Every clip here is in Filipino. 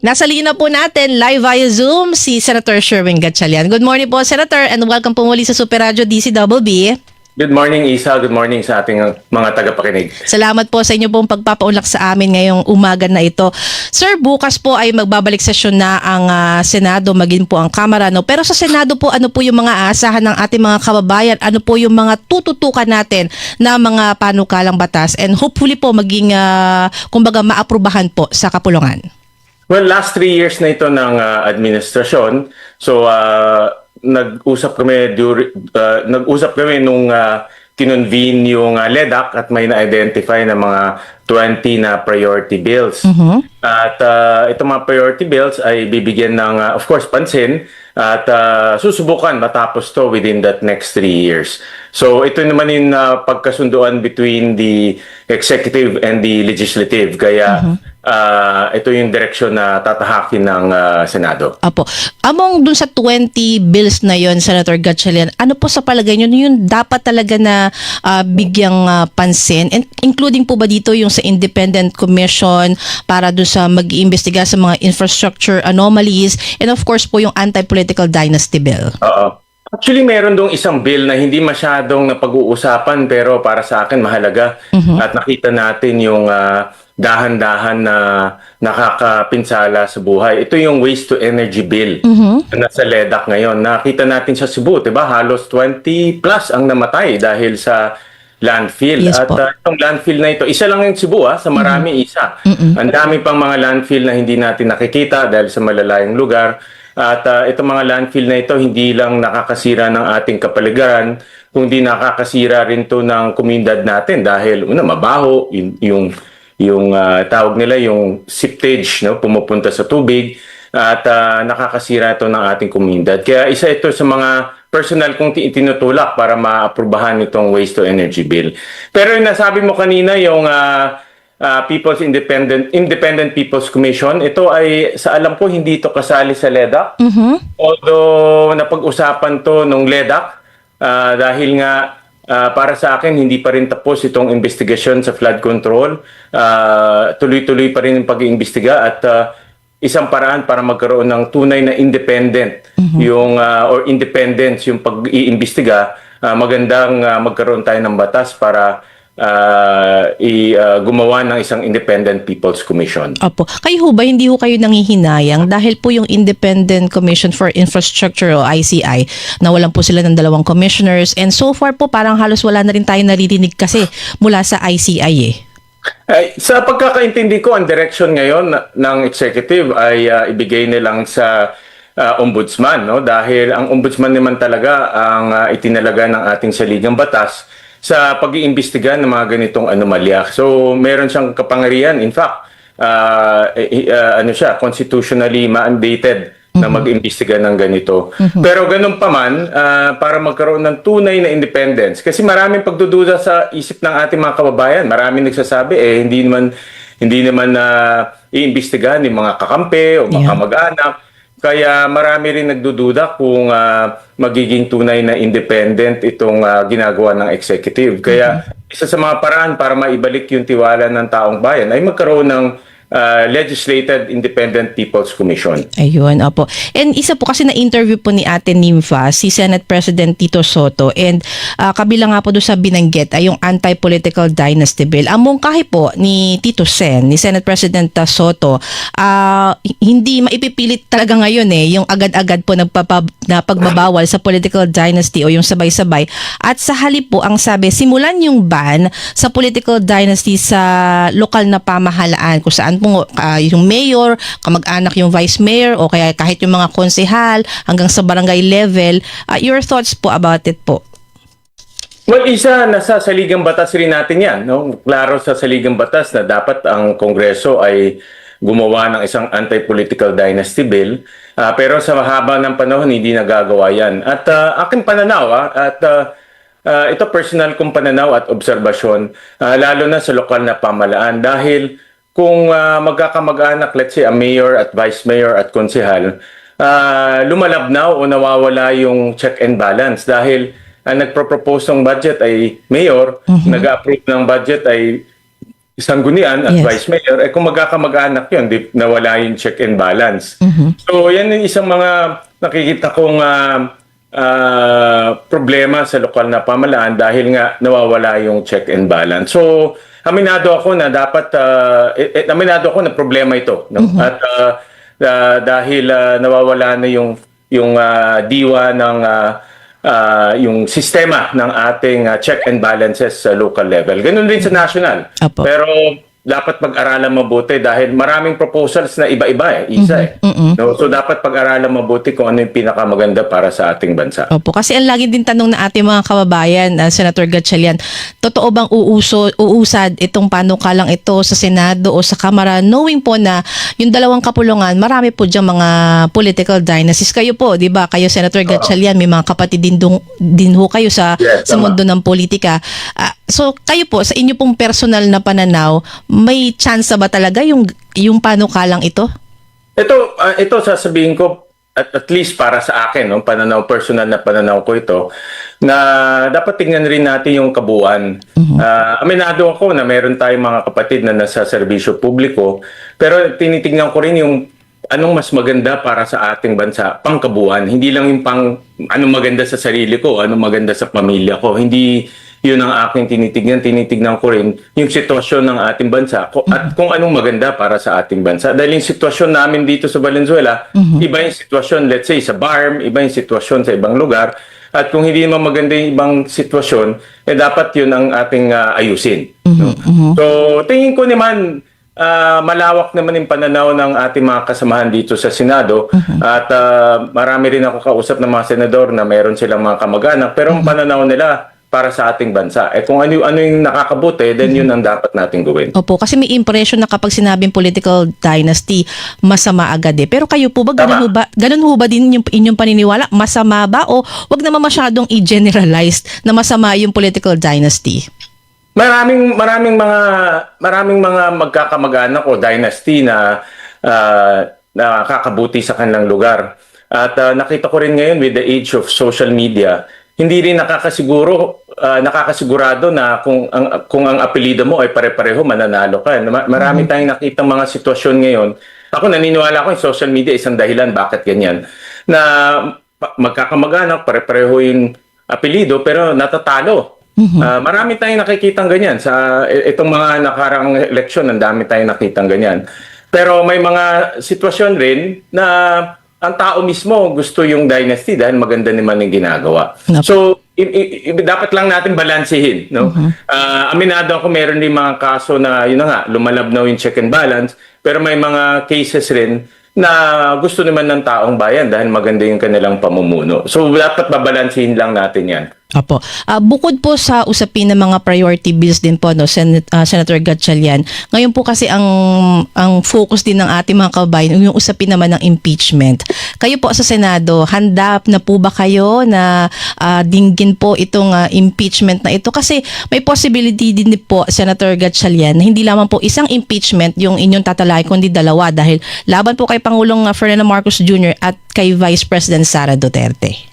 Nasa linya po natin live via Zoom si Senator Sherwin Gatchalian. Good morning po, Senator, and welcome po muli sa Super Radio DCWB. Good morning, Isa. Good morning sa ating mga tagapakinig. Salamat po sa inyo pong pagpapaunlak sa amin ngayong umaga na ito. Sir, bukas po ay magbabalik sesyon na ang Senado, maging po ang Kamara. No? Pero sa Senado po, ano po yung mga aasahan ng ating mga kababayan? Ano po yung mga tututukan natin na mga panukalang batas? And hopefully po maging, kumbaga, maaprubahan po sa kapulungan. Well, last 3 years na ito ng administrasyon. So, nag-usap kami nung kinonvene yung LEDAC at may na-identify na mga 20 na priority bills. At itong mga priority bills ay bibigyan ng, of course, pansin at susubukan matapos to within that next 3 years. So ito naman yung pagkasunduan between the executive and the legislative. Kaya ito yung direksyon na tatahakin ng Senado. Apo. Among dun sa 20 bills na yon, Senator Gatchalian, ano po sa palagay nyo yung dapat talaga na bigyang pansin? And including po ba dito yung sa Independent Commission para dun sa mag-iimbestiga sa mga infrastructure anomalies and of course po yung Anti-Political Dynasty Bill? Actually, meron dong isang bill na hindi masyadong napag-uusapan pero para sa akin mahalaga at nakita natin yung dahan-dahan na nakakapinsala sa buhay. Ito yung Waste to Energy Bill na nasa LEDAC ngayon. Nakita natin sa Cebu, diba? Halos 20 plus ang namatay dahil sa landfill. Yes, at po. itong landfill na ito, isa lang yung Cebu, sa marami isa. Ang dami pang mga landfill na hindi natin nakikita dahil sa malalayong lugar. At itong mga landfill na ito, hindi lang nakakasira ng ating kapaligiran, kundi nakakasira rin to ng komunidad natin dahil mabaho, yung tawag nila yung seepage, no, pumupunta sa tubig at nakakasira ito ng ating komunidad. Kaya isa ito sa mga personal kong tinutulak para maaprubahan itong Waste to Energy Bill. Pero yung nasabi mo kanina, yung People's Independent People's Commission, ito ay sa alam ko hindi ito kasali sa LEDAC. Although napag-usapan to nung LEDAC dahil nga para sa akin hindi pa rin tapos itong investigasyon sa flood control. Tuloy-tuloy pa rin yung pag-iimbestiga at isang paraan para magkaroon ng tunay na independent yung or independence yung pag-iimbestiga. Magandang magkaroon tayo ng batas para gumawa ng isang Independent People's Commission. Opo. Kayo ho ba, hindi ho kayo nangihinayang dahil po yung Independent Commission for Infrastructure o ICI, nawalan po sila ng 2 commissioners and so far po parang halos wala na rin tayo naririnig kasi mula sa ICI eh. Sa pagkakaintindi ko, ang direction ngayon ng executive ay ibigay nilang sa ombudsman, no? Dahil ang ombudsman naman talaga ang itinalaga ng ating saligang batas sa pag-iimbestiga ng mga ganitong anomalya. So, meron siyang kapangyarihan. In fact, siya, constitutionally mandated na mag-imbestiga ng ganito. Pero ganun pa man, para magkaroon ng tunay na independence. Kasi maraming pagdududa sa isip ng ating mga kababayan. Maraming nagsasabi, hindi naman iimbestigahan ng mga kakampi o mga kamag-anak. Kaya marami rin nagdududa kung magiging tunay na independent itong ginagawa ng executive. Kaya isa sa mga paraan para maibalik yung tiwala ng taong bayan ay magkaroon ng Legislated Independent People's Commission. Ayun, opo. And isa po kasi na-interview po ni Ate Nympha, si Senate President Tito Soto, and kabilang nga po doon sa binanggit ay yung Anti-Political Dynasty Bill. Ang mungkahi po ni Tito Sen, ni Senate President Soto, hindi maipipilit talaga ngayon yung agad-agad po na pagbabawal sa political dynasty o yung sabay-sabay. At sa halip po, ang sabi, simulan yung ban sa political dynasty sa lokal na pamahalaan kung saan po yung mayor, kamag-anak yung vice mayor o kaya kahit yung mga konsehal hanggang sa barangay level. Your thoughts po about it po? Well, isa, nasa saligang batas rin natin yan. No? Klaro sa saligang batas na dapat ang Kongreso ay gumawa ng isang anti-political dynasty bill. Pero sa mahaba ng panahon, hindi nagagawa yan. At aking pananaw, ito personal kong pananaw at obserbasyon, lalo na sa lokal na pamahalaan. Dahil kung magkakamag-anak, let's say, a mayor at vice mayor at konsehal, lumalabnaw o nawawala yung check and balance dahil ang nagpropose ng budget ay mayor, nag-approve ng budget ay sanggunian at Yes. vice mayor, kung magkakamag-anak yun, nawala yung check and balance. So yan yung isang mga nakikita kong problema sa lokal na pamahalaan dahil nga nawawala yung check and balance. So aminado ako na dapat aminado ako na problema ito, no? At dahil nawawala na yung diwa ng yung sistema ng ating check and balances sa local level. Ganun din sa national. Apo. Pero dapat pag-aralan mabuti dahil maraming proposals na iba-iba No? So dapat pag-aralan mabuti kung ano yung pinakamaganda para sa ating bansa. Opo, kasi ang lagi din tanong na ating mga kababayan, Senator Gatchalian, totoo bang uusad itong panukalang ito sa Senado o sa Kamara, knowing po na yung dalawang kapulungan, marami po diyang mga political dynasties. Kayo po, di ba? Kayo, Senator Gatchalian, may mga kapatid din ho kayo sa Tama. mundo ng politika. So, kayo po, sa inyo pong personal na pananaw, may chance ba talaga yung panukalang ito? Ito sasabihin ko at least para sa akin, no, personal na pananaw ko ito, na dapat tingnan rin natin yung kabuuan. Aminado ako na meron tayong mga kapatid na nasa serbisyo publiko, pero tinitingnan ko rin yung anong mas maganda para sa ating bansa, pangkabuuan. Hindi lang yung anong maganda sa sarili ko, anong maganda sa pamilya ko. Hindi yun ang aking tinitignan ko rin yung sitwasyon ng ating bansa at kung anong maganda para sa ating bansa. Dahil yung sitwasyon namin dito sa Valenzuela, iba yung sitwasyon, let's say, sa BARM, iba yung sitwasyon sa ibang lugar. At kung hindi naman maganda yung ibang sitwasyon, dapat yun ang ating ayusin. No? So, tingin ko naman, malawak naman yung pananaw ng ating mga kasamahan dito sa Senado at marami rin ako kausap ng mga senador na meron silang mga kamag-anak pero ang pananaw nila para sa ating bansa. Kung ano yung nakakabuti, then yun ang dapat natin gawin. Opo, kasi may impression na kapag sinabing political dynasty, masama agad eh. Pero kayo po ba, ganun ho ba din yung inyong paniniwala? Masama ba o wag naman masyadong i-generalize na masama yung political dynasty? Maraming mga magkakamag-anak o dynasty na nakakabuti sa kanilang lugar. At nakita ko rin ngayon with the age of social media, hindi rin nakakasigurado na kung ang apelyido mo ay pare-pareho, mananalo ka. Marami tayong nakitang mga sitwasyon ngayon. Ako naniniwala ko yung social media isang dahilan bakit ganyan. Na magkakamag-anak, pare-pareho yung apelyido pero natatalo. Marami tayong nakikitang ganyan. Sa itong mga nakarang eleksyon, ang dami tayong nakitang ganyan. Pero may mga sitwasyon rin na ang tao mismo gusto yung dynasty dahil maganda naman yung ginagawa. So, dapat lang natin balansehin. No? Aminado ako, meron din mga kaso na, yun na nga, lumalabnaw yung check and balance, pero may mga cases rin na gusto naman ng taong bayan dahil maganda yung kanilang pamumuno. So, dapat babalansehin lang natin yan. Apo. Bukod po sa usapin ng mga priority bills din po, no, Senator Gatchalian, ngayon po kasi ang focus din ng ating mga kababayan yung usapin naman ng impeachment. Kayo po sa Senado, handa na po ba kayo na dinggin po itong impeachment na ito? Kasi may possibility din po, Senator Gatchalian, na hindi lamang po isang impeachment yung inyong tatalakay, kundi dalawa dahil laban po kay Pangulong Ferdinand Marcos Jr. at kay Vice President Sara Duterte.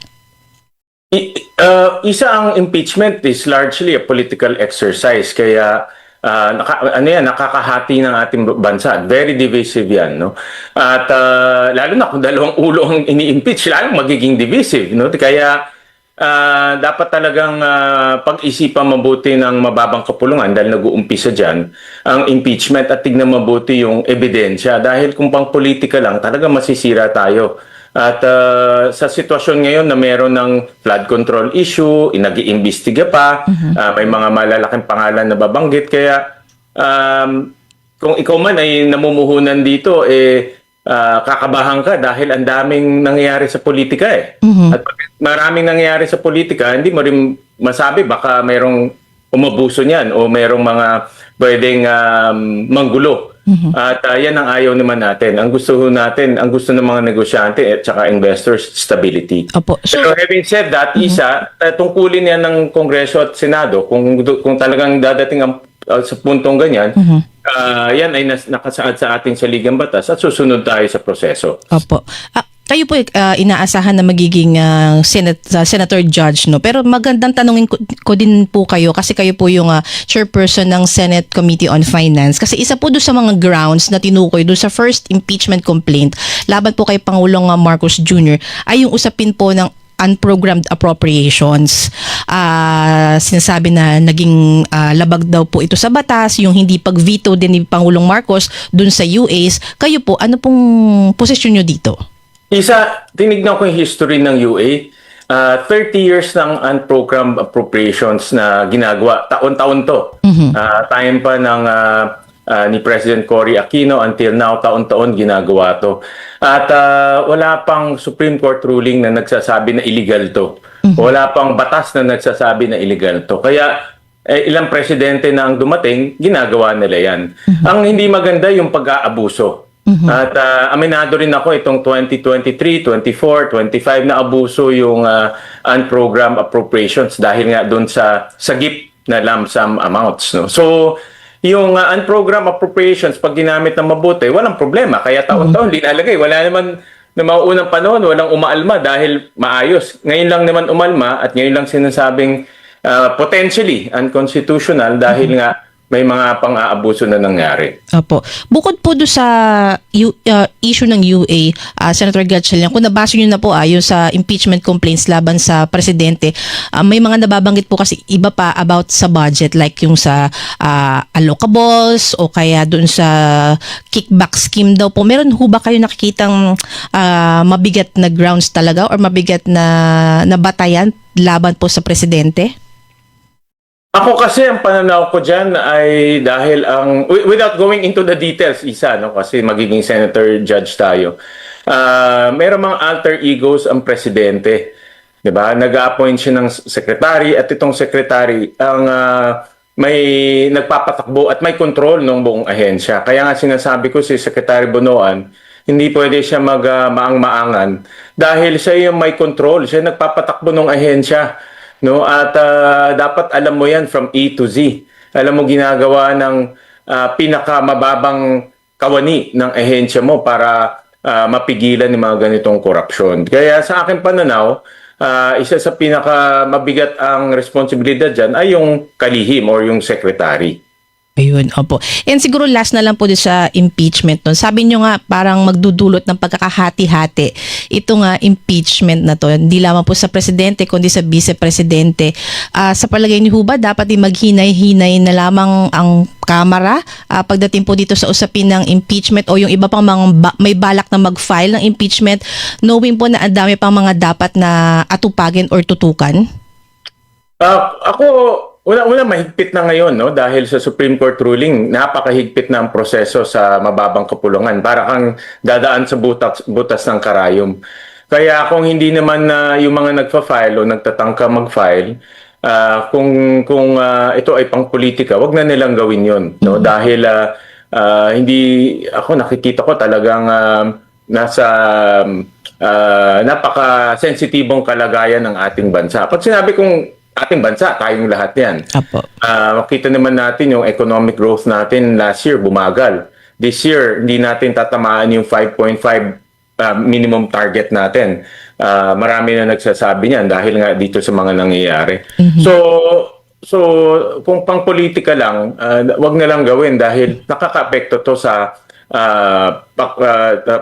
Isa ang impeachment is largely a political exercise kaya nakakahati ng ating bansa. Very divisive yan, no? At lalo na kung dalawang ulo ang ini-impeach, lalo magiging divisive, no? Kaya dapat talagang pag-isipan mabuti ng mababang kapulungan dahil nag-uumpisa dyan ang impeachment at tignan mabuti yung ebidensya dahil kung pang politika lang talaga masisira tayo. At sa sitwasyon ngayon na meron ng flood control issue, nag-iimbestiga pa, may mga malalaking pangalan na babanggit. Kaya kung ikaw man ay namumuhunan dito, kakabahan ka dahil ang daming nangyayari sa politika At maraming nangyayari sa politika, hindi mo rin masabi baka mayroong umabuso niyan o mayroong mga pwedeng manggulo. At yan ang ayaw naman natin. Ang gusto natin, ang gusto ng mga negosyante at saka investors, stability. Opo. So, pero having said that, tungkulin yan ng Kongreso at Senado kung talagang dadating sa puntong ganyan, yan ay nakasaad sa ating saligang batas at susunod tayo sa proseso. Opo. Kayo po inaasahan na magiging senator judge, no? Pero magandang tanungin ko din po kayo kasi kayo po yung chairperson ng Senate Committee on Finance. Kasi isa po doon sa mga grounds na tinukoy doon sa first impeachment complaint laban po kay Pangulong Marcos Jr. ay yung usapin po ng unprogrammed appropriations. Sinasabi na naging labag daw po ito sa batas, yung hindi pag-veto din ni Pangulong Marcos dun sa UAs. Kayo po, ano pong posisyon nyo dito? Isa, tinignan ko yung history ng UA. 30 years ng unprogrammed appropriations na ginagawa. Taon-taon to. Time pa ng ni President Cory Aquino until now, taon-taon ginagawa to. At wala pang Supreme Court ruling na nagsasabi na illegal to. Wala pang batas na nagsasabi na illegal to. Kaya ilang presidente na ang dumating, ginagawa nila yan. Ang hindi maganda yung pag-aabuso. At aminado rin ako itong 2023, 24, 25 na abuso yung unprogrammed appropriations dahil nga doon sa sagip na lump sum amounts. No? So, yung unprogrammed appropriations, pag ginamit ng mabuti, walang problema. Kaya taon-taon linalagay. Wala naman na mauunang panahon, walang umaalma dahil maayos. Ngayon lang naman umalma at ngayon lang sinasabing potentially unconstitutional dahil nga may mga pang-aabuso na nangyari. Opo. Bukod po doon sa issue ng UA, Senator Gatchalian, kung nabasa nyo na po yung sa impeachment complaints laban sa presidente, may mga nababanggit po kasi iba pa about sa budget like yung sa allocables o kaya doon sa kickback scheme daw po. Meron ho ba kayo nakikitang mabigat na grounds talaga or mabigat na batayan laban po sa presidente? Ako kasi ang pananaw ko dyan ay dahil without going into the details, no, kasi magiging senator judge tayo, mayroong mga alter egos ang presidente. Diba? Nag-a-appoint siya ng secretary at itong secretary ang may nagpapatakbo at may control ng buong ahensya. Kaya nga sinasabi ko si Secretary Bonoan, hindi pwede siya maang-maangan dahil siya yung may control, siya nagpapatakbo ng ahensya. No, at dapat alam mo yan from A to Z. Alam mo ginagawa ng pinakamababang kawani ng ahensya mo para mapigilan ng mga ganitong korupsyon. Kaya sa akin pananaw, isa sa pinakamabigat ang responsibilidad dyan ay yung kalihim or yung secretary. Ayun, opo. And siguro last na lang po din sa impeachment nun. Sabi nyo nga parang magdudulot ng pagkakahati-hati ito nga impeachment na to. Hindi lamang po sa presidente kundi sa vice-presidente. Sa palagay niyo ba dapat maghinay-hinay na lamang ang Kamara pagdating po dito sa usapin ng impeachment o yung iba pang mga may balak na mag-file ng impeachment knowing po na ang dami pang mga dapat na atupagin or tutukan? Ako, una mahigpit na ngayon, no? Dahil sa Supreme Court ruling, napakahigpit na ang proseso sa mababang kapulungan. Para kang dadaan sa butas ng karayom. Kaya kung hindi naman yung mga nagfa-file o nagtatangka mag-file, kung ito ay pang-politika, wag na nilang gawin yon, no? Dahil hindi ako nakikita ko talagang nasa napaka-sensitibong kalagayan ng ating bansa. Pag sinabi kong ating bansa, tayong lahat yan. Apo. Makita naman natin yung economic growth natin last year, bumagal. This year, hindi natin tatamaan yung 5.5 minimum target natin. Marami na nagsasabi niyan dahil nga dito sa mga nangyayari. So kung pang-politika lang, wag na lang gawin dahil nakaka-apekto to sa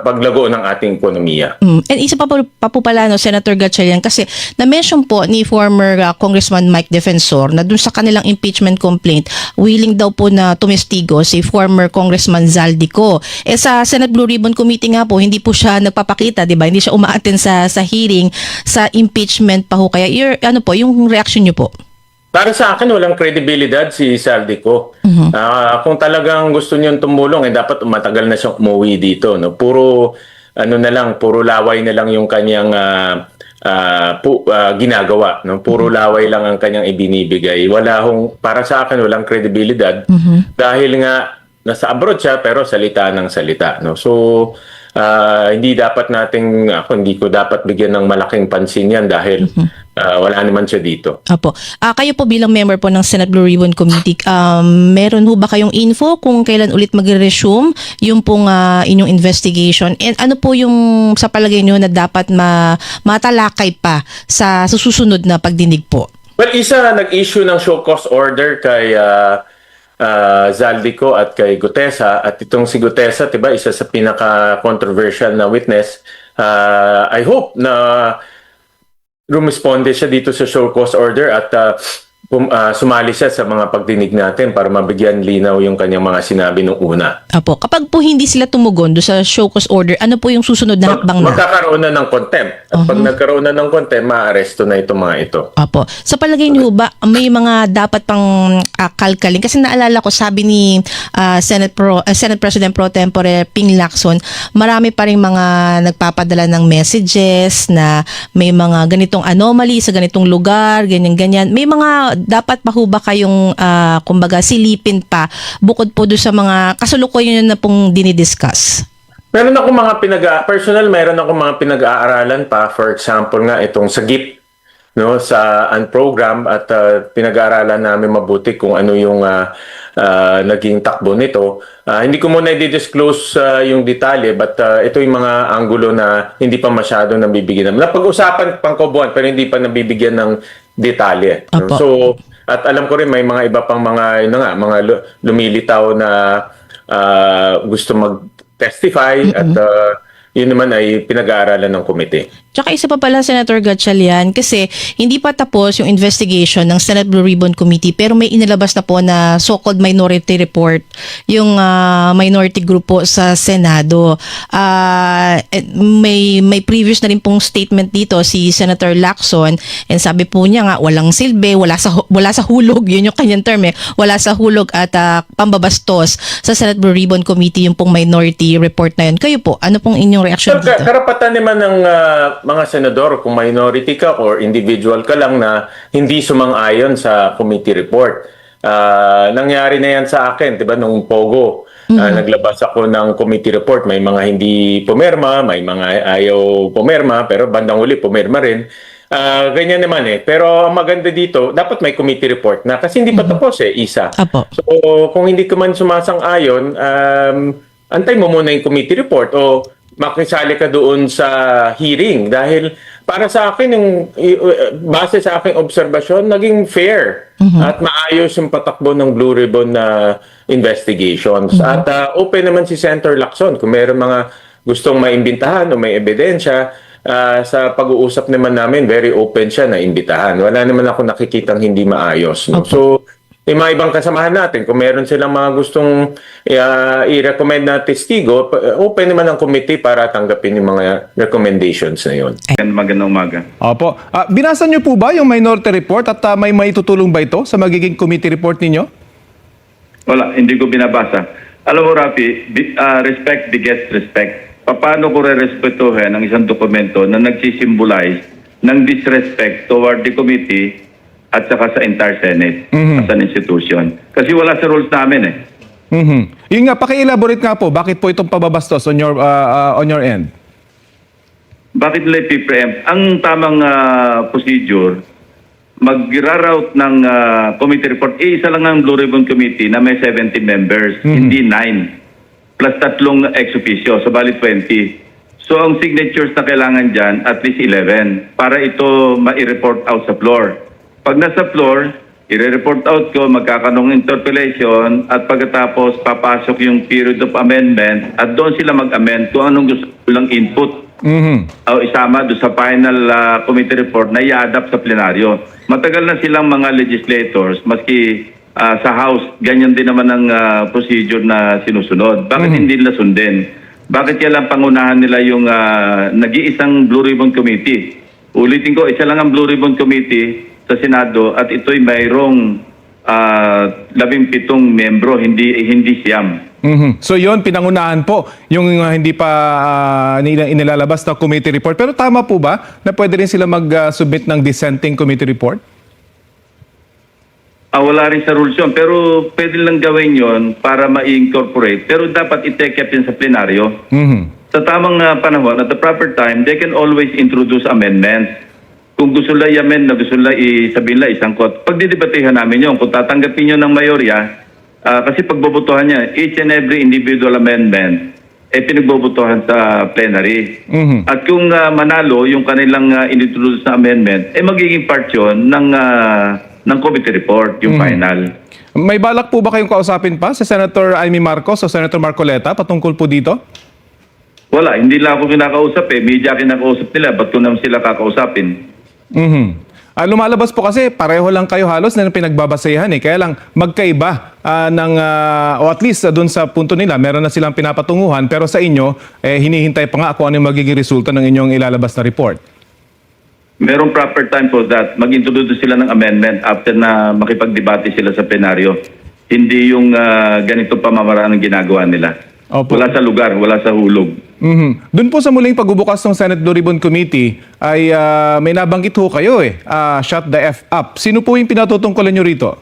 paglago ng ating ekonomiya. And isa pa po pala, no, Senator Gatchalian, kasi na-mention po ni former Congressman Mike Defensor na dun sa kanilang impeachment complaint, willing daw po na tumestigo si former Congressman Zaldico. Sa Senate Blue Ribbon Committee nga po, hindi po siya nagpapakita, di ba? Hindi siya umaattend sa hearing sa impeachment pa ho. Kaya yung reaction niyo po? Para sa akin, walang kredibilidad si Zaldico. Kung talagang gusto niyong tumulong, dapat matagal na siyang umuwi dito. No? Puro laway na lang yung kanyang ginagawa. No? Puro laway lang ang kanyang ibinibigay. Para sa akin, walang kredibilidad. Dahil nga, nasa abroad siya, pero salita ng salita. No? So, hindi ko dapat bigyan ng malaking pansin yan dahil wala naman siya dito. Opo. Kayo po bilang member po ng Senate Blue Ribbon Committee, meron ho ba kayong info kung kailan ulit magre-resume yung pong inyong investigation? And ano po yung sa palagay niyo na dapat matalakay pa sa susunod na pagdinig po? Well, isa nag-issue ng show cause order kay Zaldico at kay Gutesa, at itong si Gutesa, 'di ba, isa sa pinaka-controversial na witness. I hope na rumisponde siya dito sa show cause order at sumali siya sa mga pagdinig natin para mabigyan linaw yung kanyang mga sinabi nung una. Apo, kapag po hindi sila tumugon do sa show cause order, ano po yung susunod na hakbang na? Magkakaroon na ng contempt. At pag nagkaroon na ng contempt, maaresto na itong mga ito. Apo. Sa palagay niyo ba, may mga dapat pang kalkalin? Kasi naalala ko, sabi ni Senate President Pro Tempore Ping Lacson, marami pa rin mga nagpapadala ng messages na may mga ganitong anomaly sa ganitong lugar, ganyan-ganyan. May mga dapat pa ho ba kayong kumbaga silipin pa bukod po doon sa mga kasalukuyan na pong dinidiscuss? Meron ako meron ako mga pinag-aaralan pa. For example nga, itong sagip, no, sa program, at pinag-aaralan namin mabuti kung ano yung naging takbo nito. Hindi ko muna i-disclose yung detalye, but ito yung mga anggulo na hindi pa masyado nabibigyan namin. Napag-usapan pang kobuan pero hindi pa nabibigyan ng detalye. Opo. So, at alam ko rin may mga iba pang mga mga lumilitaw na gusto mag-testify, at yun naman ay pinag-aaralan ng komite. Tsaka isa pa pala, Senator Gatchalian, kasi hindi pa tapos yung investigation ng Senate Blue Ribbon Committee, pero may inilabas na po na so-called minority report yung minority group po sa Senado. May previous na rin pong statement dito si Senator Lacson, and sabi po niya nga walang silbi, wala sa hulog, yun yung kanyang term wala sa hulog at pambabastos sa Senate Blue Ribbon Committee yung pong minority report na yun. Kayo po, ano pong inyong reaction dito? Karapatan naman ng mga senador, kung minority ka or individual ka lang, na hindi sumang-ayon sa committee report. Nangyari na yan sa akin, 'di ba, nung Pogo. Naglabas ako ng committee report, may mga hindi pumirma, may mga ayaw pumirma, pero bandang huli pumirma rin. Ganyan naman Pero ang maganda dito, dapat may committee report na, kasi hindi pa tapos isa. Apo. So kung hindi ka man sumasang-ayon, antay mo muna yung committee report o makisali ka doon sa hearing, dahil para sa akin, yung base sa aking obserbasyon, naging fair at maayos yung patakbo ng Blue Ribbon na investigations. At open naman si Senator Lacson kung mayroon mga gustong maimbitahan o may ebidensya. Sa pag-uusap naman namin, very open siya na imbitahan. Wala naman ako nakikitang hindi maayos. No? Okay. So, may mga ibang kasamahan natin, kung meron silang mga gustong i-recommend na testigo, open naman ang committee para tanggapin yung mga recommendations na yun. Magandang umaga. Opo. Binasa niyo po ba yung minority report at may maitutulong ba ito sa magiging committee report ninyo? Wala, hindi ko binabasa. Alam mo, Rafi, respect begets respect. Paano ko re-respetuhin ang isang dokumento na nagsisimbolize ng disrespect toward the committee at saka sa entire Senate as an institution? Kasi wala sa rules namin Yung nga, paki-elaborate nga po, bakit po itong pababastos on your end? Bakit nila i-preempt? Ang tamang procedure, mag-route ng committee report, isa lang ang Blue Ribbon Committee na may 70 members, hindi 9. Plus 3 ex officio, so bali 20. So ang signatures na kailangan dyan, at least 11, para ito ma-report out sa floor. Pag nasa floor, i-report out ko, magkakanong interpellation, at pagkatapos papasok yung period of amendment, at doon sila mag-amend kung anong gusto lang input o isama doon sa final committee report na i-adapt sa plenaryo. Matagal na silang mga legislators, maski sa House, ganyan din naman ang procedure na sinusunod. Bakit hindi nila sundin? Bakit kaya lang pangunahan nila yung nag-iisang Blue Ribbon Committee? Ulitin ko, isa lang ang Blue Ribbon Committee sa Senado, at ito'y mayroong 17 membro, hindi siyam. So yon, pinangunahan po yung hindi pa inilalabas na committee report. Pero tama po ba na pwede rin sila mag-submit ng dissenting committee report? Wala rin sa rules yun, pero pwede lang gawin yon para ma-incorporate. Pero dapat i-take up yun sa plenaryo. Sa tamang panahon, at the proper time, they can always introduce amendments. Kung gusto nila i-amend na gusto nila sabihin nila isangkot, pagdidebatehan namin yun. Kung tatanggapin yun ng mayorya, kasi pagbobotohan niya, each and every individual amendment, pinagbobotohan sa plenary. At kung manalo yung kanilang inintroduce na amendment, magiging part yun ng committee report, yung final. May balak po ba kayong kausapin pa si Senator Amy Marcos o Senator Marcoleta patungkol po dito? Wala, hindi lang ako kinakausap Media kinakausap nila, ba't ko naman sila kakausapin? Lumalabas po kasi pareho lang kayo halos na pinagbabasehan Kaya lang magkaiba o at least doon sa punto nila, meron na silang pinapatunguhan pero sa inyo, hinihintay pa nga kung ano yung magiging resulta ng inyong ilalabas na report. Merong proper time for that. Mag-introduce sila ng amendment after na makipagdebate sila sa plenaryo. Hindi yung ganito pamamaraan ang ginagawa nila. Opo. Wala sa lugar, wala sa hulog. Doon po sa muling pagbubukas ng Senate Blue Ribbon Committee ay may nabanggit ho kayo shut the F up. Sino po yung pinatutungkulan nyo rito?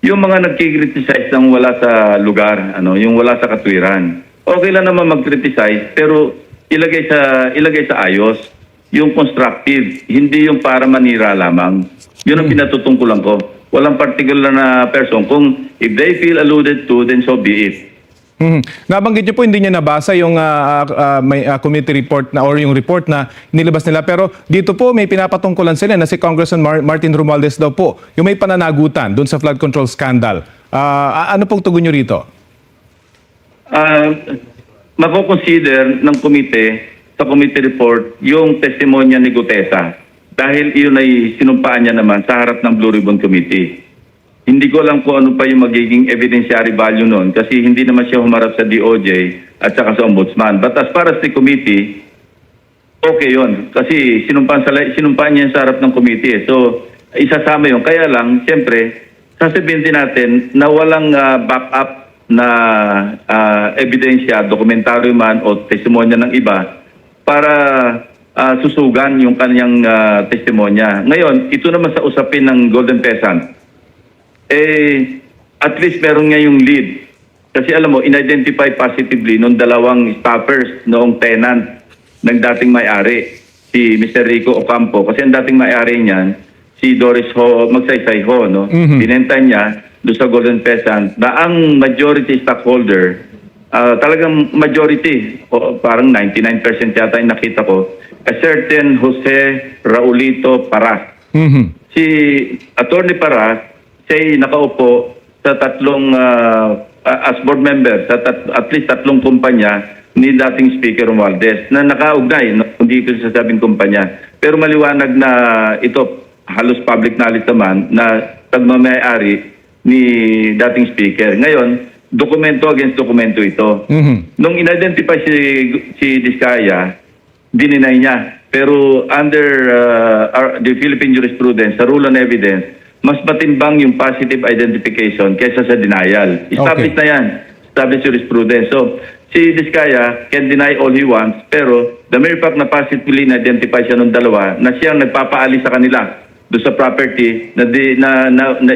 Yung mga nagkikriticize ng wala sa lugar, yung wala sa katwiran. Okay lang naman mag-criticize, pero ilagay sa ayos. Yung constructive, hindi yung para manira lamang. Yun ang pinatutungkulan ko. Walang particular na person. Kung if they feel alluded to, then so be it. Nabanggit niyo po hindi niya nabasa yung may committee report na or yung report na nilabas nila pero dito po may pinapatungkulan sila na si Congressman Martin Romualdez daw po yung may pananagutan doon sa flood control scandal. Ano pong tugon niyo rito? Mako-consider ng sa committee report yung testimonya ni Gutesa dahil iyon ay sinumpaan niya naman sa harap ng Blue Ribbon Committee. Hindi ko alam kung ano pa yung magiging evidentiary value noon kasi hindi naman siya humarap sa DOJ at saka sa Ombudsman. But as far as the committee, okay yun. Kasi sinumpaan niya sa harap ng committee. So, isasama yun. Kaya lang, siyempre, sasabihin din natin na walang backup na ebidensya, dokumentaryo man o testimonya ng iba para susugan yung kanyang testimonya. Ngayon, ito naman sa usapin ng Golden Pheasant. At least meron nga yung lead. Kasi alam mo, in-identify positively nung dalawang staffers noong tenant ng dating may-ari, si Mr. Rico Ocampo. Kasi ang dating may-ari niyan, si Doris Ho, Magsaysay Ho, no? Binenta niya doon sa Golden Pheasant na ang majority stockholder, talagang majority, parang 99% yata yung nakita ko, a certain Jose Raulito Paras. Si Attorney Paras, siya nakaupo sa tatlong as board member sa at least tatlong kumpanya ni dating Speaker Romualdez na nakaugnay, hindi ko sasabing kumpanya. Pero maliwanag na ito, halos public knowledge naman, na pagmamayari ni dating Speaker. Ngayon, dokumento against dokumento ito. Nung in-identify si Diskaya, dininay niya. Pero under the Philippine jurisprudence, sa rule on evidence, mas matimbang yung positive identification kaysa sa denial. Established na yan. Established jurisprudence. So, si Diskaya can deny all he wants, pero the mere fact na positively na-identify siya ng dalawa, na siyang nagpapaalis sa kanila doon sa property na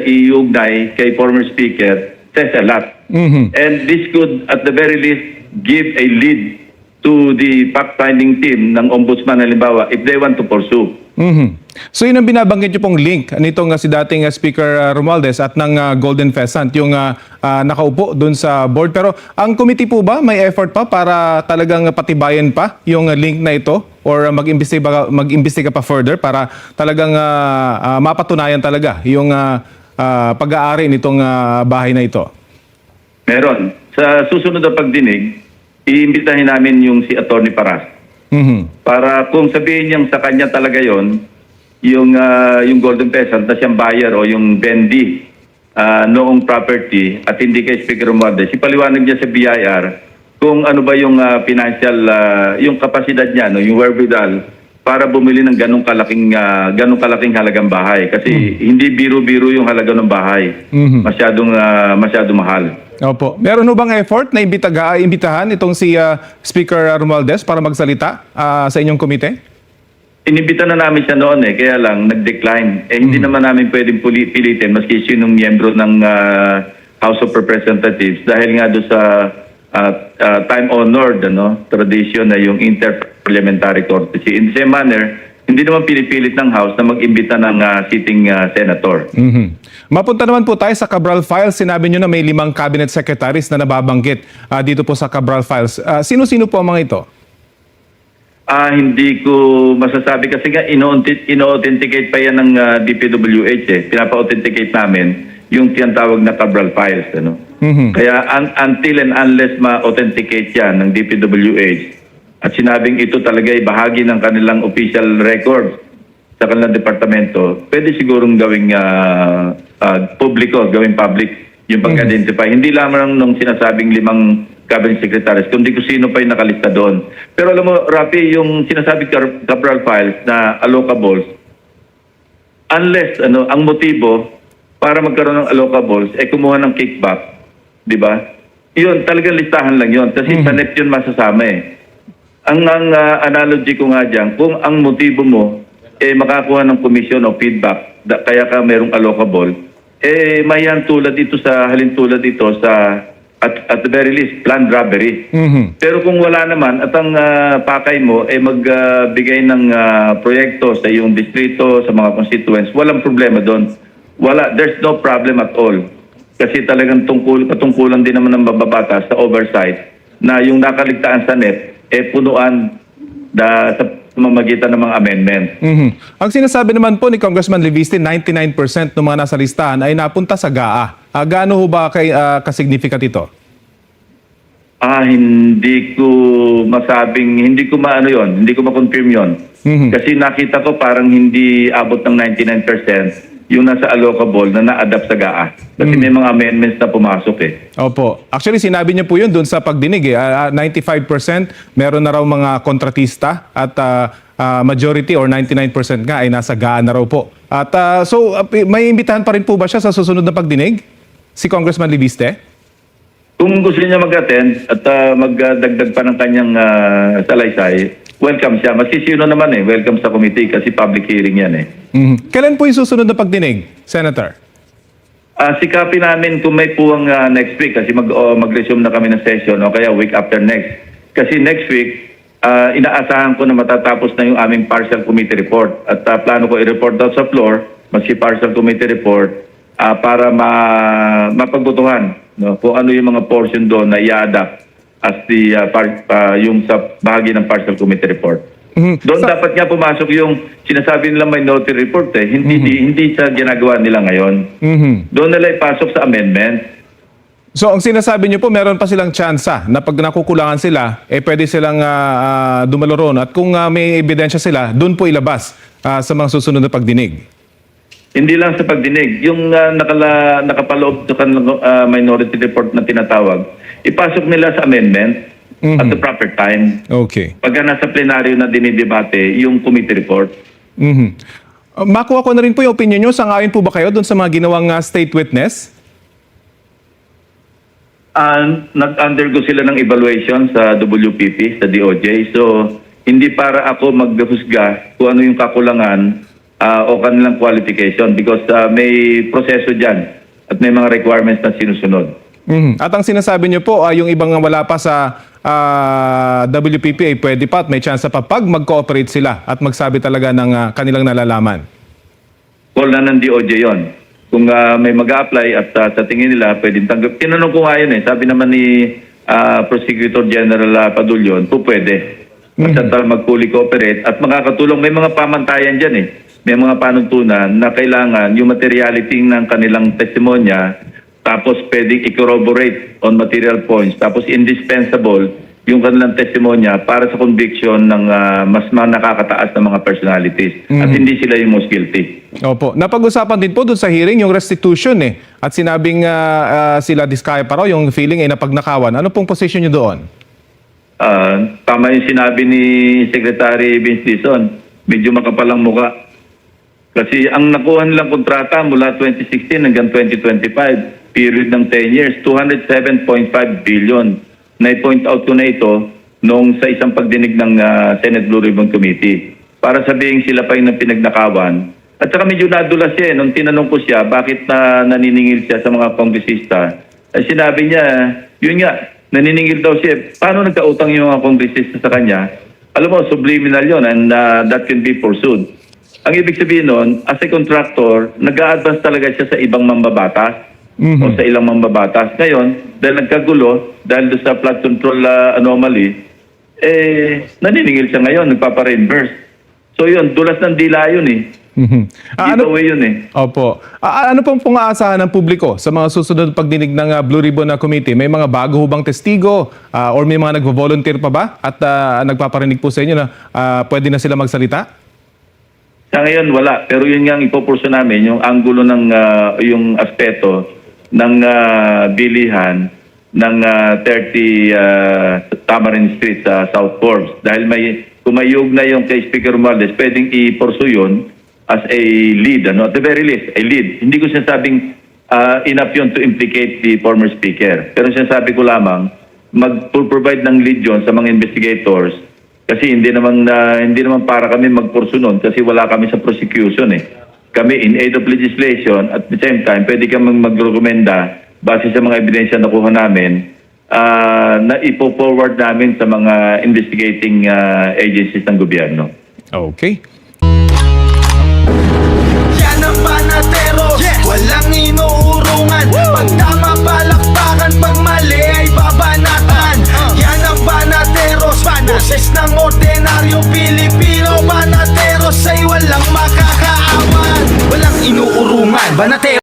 iugnay kay former speaker, says a lot. And this could, at the very least, give a lead to the fact-finding team ng Ombudsman, halimbawa, if they want to pursue. So yun ang binabanggit nyo pong link nitong si dating Speaker Romualdez at ng Golden Pheasant, yung nakaupo dun sa board. Pero ang committee po ba may effort pa para talagang patibayan pa yung link na ito or mag-imbestiga pa further para talagang mapatunayan talaga yung pag-aari nitong bahay na ito? Meron. Sa susunod na pagdinig, iimbitahin namin yung si Attorney Paras. Para kung sabihin niyang sa kanya talaga yon, yung Golden Pheasant na siyang buyer o yung vendee noong property at hindi kay Speaker Romualdez, ipaliwanag niya sa BIR kung ano ba yung financial, yung kapasidad niya, no, yung wherewithal para bumili ng ganong kalaking halagang bahay. Kasi hindi biro-biro yung halaga ng bahay. Masyadong mahal. Opo. Meron ho bang effort na imbitahan itong si Speaker Romualdez para magsalita sa inyong komite? Inibita na namin siya noon kaya lang nag-decline. Hindi naman namin pwedeng pilitin maski sinong miyembro ng House of Representatives dahil nga doon sa time-honored tradition na yung interparliamentary courtesy. In the same manner, Hindi naman pinipilit ng House na mag-imbita ng sitting senator. Mapunta naman po tayo sa Cabral Files. Sinabi nyo na may 5 cabinet secretaries na nababanggit dito po sa Cabral Files. Sino-sino po ang mga ito? Hindi ko masasabi kasi nga ino-authenticate pa yan ng DPWH eh. Pinapa-authenticate namin yung tinatawag na Cabral Files. Ano? Kaya until and unless ma-authenticate yan ng DPWH at sinabing ito talaga ay bahagi ng kanilang official records sa kanilang departamento, pwede sigurong gawing publiko, gawing public yung pag-identify. Hindi lamang nung sinasabing 5 cabinet secretaries, kundi kung sino pa yung nakalista doon. Pero alam mo, Rafi, yung sinasabi Cabral Files na allocables, unless ang motibo para magkaroon ng allocables ay kumuha ng kickback, di ba? Yun, talagang listahan lang yun. Kasi sa NEP yun masasama eh. Ang analogy ko nga dyan, kung ang motibo mo makakuha ng commission o feedback, kaya ka merong allocable, mayan tulad dito sa halintulad dito sa at the very least planned robbery. Pero kung wala naman at ang pakay mo magbigay ng proyekto sa iyong distrito, sa mga constituents, walang problema doon. There's no problem at all. Kasi talagang katungkulan din naman ng mababatas sa oversight na yung nakaligtaan sa NEP punuan sa mamagitan ng mga amendment. Ang sinasabi naman po ni Congressman Leviste, 99% ng mga nasa listahan ay napunta sa GAA. Gaano ho ba kasignificant ito? Hindi ko masabing, hindi ko ma-confirm yon. Kasi nakita ko parang hindi abot ng 99% yung nasa allocable na na-adapt sa GAA. Kasi may mga amendments na pumasok eh. Opo. Actually, sinabi niya po yun doon sa pagdinig. 95% meron na raw mga kontratista at majority or 99% nga ay nasa GAA na raw po. At may imbitahan pa rin po ba siya sa susunod na pagdinig? Si Congressman Leviste? Kung gusto niya mag-attend at magdagdag pa ng kanyang salaysay, welcome siya. Maski sino naman welcome sa committee kasi public hearing yan eh. Kailan po yung susunod na pagdinig, Senator? Sikapin namin kung may puwang next week kasi mag-resume na kami ng session o kaya week after next. Kasi next week, inaasahan ko na matatapos na yung aming partial committee report at plano ko i-report daw sa floor, maski partial committee report, para mapagbutuhan kung ano yung mga portion doon na i-adapt as yung sa bahagi ng partial committee report. Doon dapat nga pumasok yung sinasabi nila minority report hindi sa ginagawa nila ngayon. Doon nila ipasok sa amendment. So ang sinasabi niyo po, meron pa silang tsansa na pag nakukulangan sila, pwede silang dumalo ron at kung may ebidensya sila, doon po ilabas sa mga susunod na pagdinig. Hindi lang sa pagdinig, yung nakapaloob sa minority report na tinatawag, ipasok nila sa amendment at the proper time. Okay. Pagka nasa plenaryo na dinidebate, yung committee report. Makuha ko na rin po yung opinion nyo. Sangayon po ba kayo doon sa mga ginawang state witness? Nag-undergo sila ng evaluation sa WPP, sa DOJ. So, hindi para ako maghusga kung ano yung kakulangan o kanilang qualification because may proseso dyan at may mga requirements na sinusunod. At ang sinasabi niyo po, yung ibang wala pa sa WPP ay pwede pa at may chance pa pag mag-cooperate sila at magsabi talaga ng kanilang nalalaman. Call na ng DOJ yon. Kung may mag-a-apply at sa tingin nila pwedeng tanggap. Tinanong ko nga yun sabi naman ni Prosecutor General Padulyon, pwede. Basta mag-fully cooperate at makakatulong. May mga pamantayan dyan May mga panuntunan na kailangan yung materiality ng kanilang testimonya tapos pwedeng i-corroborate on material points tapos indispensable yung kanilang testimonya para sa conviction ng mas nakakataas na mga personalities at hindi sila yung most guilty. Opo. Napag-usapan din po doon sa hearing yung restitution at sinabing sila Diskaya pa raw yung feeling ay napagnakawan. Ano pong position nyo doon? Tama yung sinabi ni Secretary Vince Dizon, medyo makapalang muka. Kasi ang nakuha nilang kontrata mula 2016 hanggang 2025, period ng 10 years, 207.5 billion. Na-point out ko na ito nung sa isang pagdinig ng Senate Blue Ribbon Committee. Para sabihin sila pa yung pinagnakawan. At saka medyo nadulas siya nung tinanong ko siya bakit naniningil siya sa mga kongresista. Sinabi niya, yun nga, naniningil daw siya. Paano nagkautang yung mga kongresista sa kanya? alam mo, subliminal yon, and that can be pursued. Ang ibig sabihin nun, as a contractor, nag-a-advance talaga siya sa ibang mambabatas o sa ilang mambabatas. Ngayon, dahil nagkagulo, dahil doon sa flood control anomaly, naniningil siya ngayon, nagpapa-reimburse. So yun, dulas ng dila yun eh. Giveaway yun eh. Opo. Ano pong aasahan ng publiko sa mga susunod pagdinig ng Blue Ribbon na committee? May mga bago hubang testigo or may mga nagvo-volunteer pa ba? At nagpaparinig po sa inyo na pwede na sila magsalita? Sa ngayon, wala. Pero yun nga ang ipupurso namin, yung angulo ng yung aspeto ng bilihan ng 30 Tamarin Street sa South Forbes. Dahil kung may na yung kay Speaker Romualdez, pwedeng ipurso yun as a lead. At the very least, a lead. Hindi ko sinasabing enough yun to implicate the former speaker. Pero sinasabi ko lamang, mag-provide ng lead yun sa mga investigators. Kasi hindi naman para kami magpurso nun kasi wala kami sa prosecution eh. Kami in aid of legislation at the same time pwede kami mag-rekomenda base sa mga ebidensya na kuha namin na ipo-forward namin sa mga investigating agencies ng gobyerno. Okay. Yan ang Banatero, walang inuurungan. Pag tama palakpakan, pag mali ay babanatan. Yan ang Banateros, boses ng ordinaryong Pilipino. Banateros ay walang makakaawan, walang inuurungan. Banatero